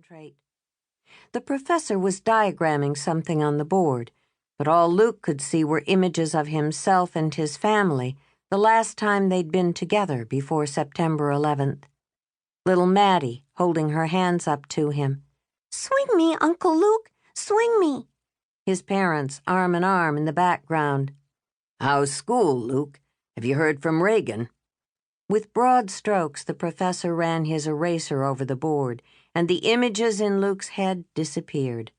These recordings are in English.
concentrate. The professor was diagramming something on the board, but all Luke could see were images of himself and his family the last time they'd been together before September 11th. Little Maddie, holding her hands up to him. "Swing me, Uncle Luke, swing me." His parents, arm in arm in the background. "How's school, Luke? Have you heard from Reagan?" With broad strokes, the professor ran his eraser over the board, and the images in Luke's head disappeared.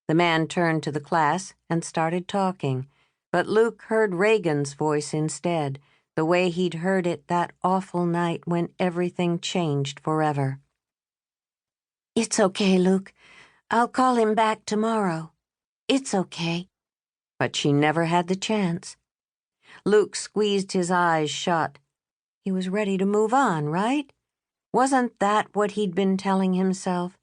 The man turned to the class and started talking, but Luke heard Reagan's voice instead, the way he'd heard it that awful night when everything changed forever. "It's okay, Luke. I'll call him back tomorrow. It's okay." But she never had the chance. Luke squeezed his eyes shut. He was ready to move on, right? Wasn't that what he'd been telling himself?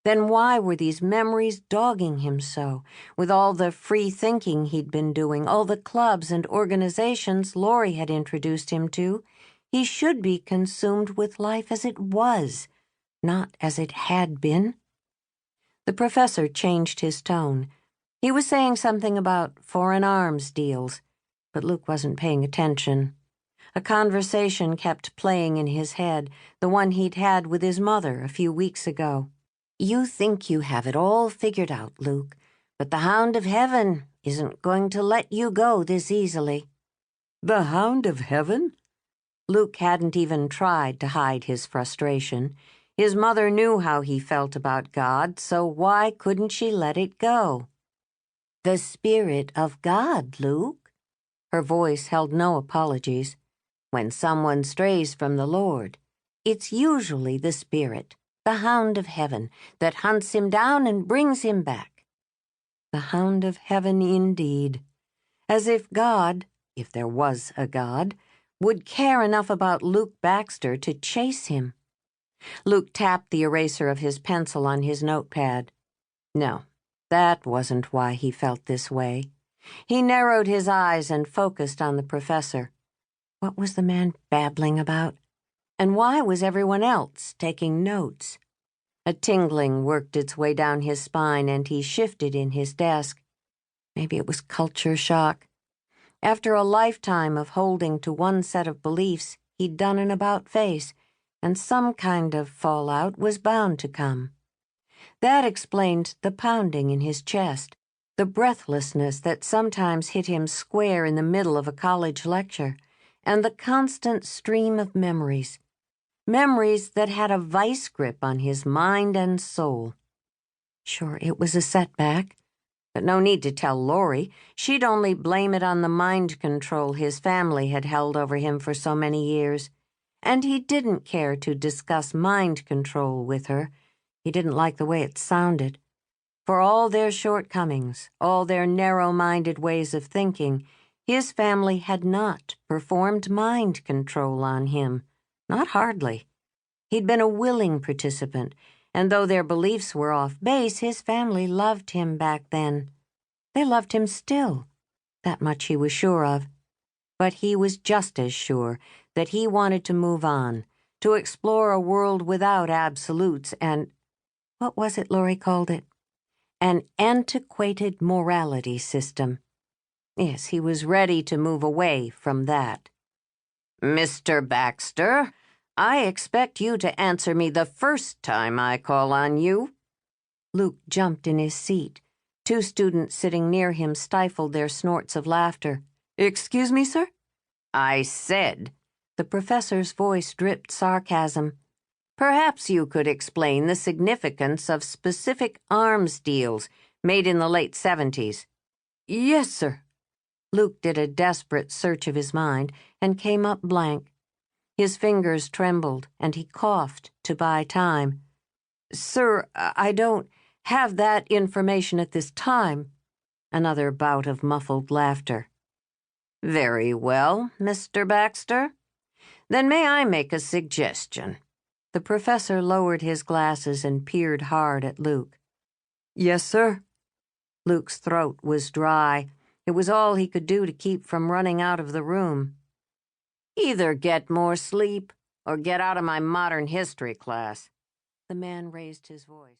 Then why were these memories dogging him so, with all the free thinking he'd been doing, all the clubs and organizations Laurie had introduced him to? He should be consumed with life as it was, not as it had been. The professor changed his tone. He was saying something about foreign arms deals, but Luke wasn't paying attention. A conversation kept playing in his head, the one he'd had with his mother a few weeks ago. "You think you have it all figured out, Luke, but the Hound of Heaven isn't going to let you go this easily." "The Hound of Heaven?" Luke hadn't even tried to hide his frustration. His mother knew how he felt about God, so why couldn't she let it go? "The Spirit of God, Luke." Her voice held no apologies. "When someone strays from the Lord, it's usually the Spirit, the Hound of Heaven, that hunts him down and brings him back." The Hound of Heaven indeed. As if God, if there was a God, would care enough about Luke Baxter to chase him. Luke tapped the eraser of his pencil on his notepad. No, that wasn't why he felt this way. He narrowed his eyes and focused on the professor. What was the man babbling about? And why was everyone else taking notes? A tingling worked its way down his spine, and he shifted in his desk. Maybe it was culture shock. After a lifetime of holding to one set of beliefs, he'd done an about-face, and some kind of fallout was bound to come. That explained the pounding in his chest, the breathlessness that sometimes hit him square in the middle of a college lecture, and the constant stream of memories. Memories that had a vice grip on his mind and soul. Sure, it was a setback, but no need to tell Laurie. She'd only blame it on the mind control his family had held over him for so many years. And he didn't care to discuss mind control with her. He didn't like the way it sounded. For all their shortcomings, all their narrow-minded ways of thinking, his family had not performed mind control on him. Not hardly. He'd been a willing participant, and though their beliefs were off base, his family loved him back then. They loved him still. That much he was sure of. But he was just as sure that he wanted to move on, to explore a world without absolutes and, what was it Laurie called it? An antiquated morality system. Yes, he was ready to move away from that. "Mr. Baxter, I expect you to answer me the first time I call on you." Luke jumped in his seat. Two students sitting near him stifled their snorts of laughter. "Excuse me, sir?" "I said." The professor's voice dripped sarcasm. "Perhaps you could explain the significance of specific arms deals made in the late 70s. "Yes, sir." Luke did a desperate search of his mind and came up blank. His fingers trembled, and he coughed to buy time. "Sir, I don't have that information at this time." Another bout of muffled laughter. "Very well, Mr. Baxter. Then may I make a suggestion?" The professor lowered his glasses and peered hard at Luke. "Yes, sir." Luke's throat was dry. It was all he could do to keep from running out of the room. "Either get more sleep or get out of my modern history class." The man raised his voice.